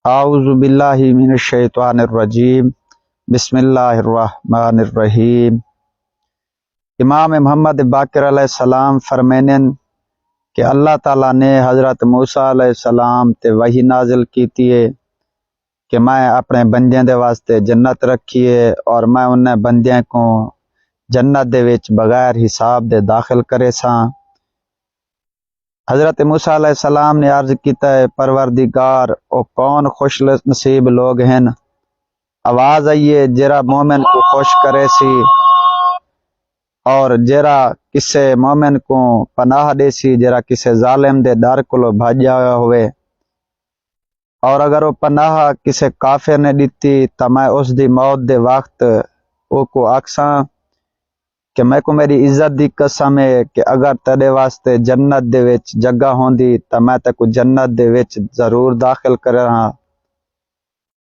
اعوذ باللہ من الشیطان الرجیم، بسم اللہ الرحمن الرحیم۔ امام محمد باقر علیہ السلام فرمینن کہ اللہ تعالیٰ نے حضرت موسیٰ علیہ السلام تے وحی نازل کیتی ہے کہ میں اپنے بندیاں دے واسطے جنت رکھی ہے اور میں انہیں بندیاں کو جنت دے وچ بغیر حساب دے داخل کرے ساں۔ حضرت موسیٰ علیہ السلام نے عرض کیتا ہے، پروردگار او کون خوش نصیب لوگ ہیں، آواز آئیے جرا مومن کو خوش کرے سی اور جرا کسے مومن کو پناہ دے سی جرا کسے ظالم دے ڈر کولو بھاجیا ہوئے، اور اگر وہ پناہ کسے کافر نے دیتی تا میں اس دی موت دے وقت او کو آکساں کہ میں کو میری عزت دی قسم ہے کہ اگر تیرے واسطے جنت دے وچ جگہ ہوندی تا میں تے کو جنت دے وچ ضرور داخل کرے ہاں۔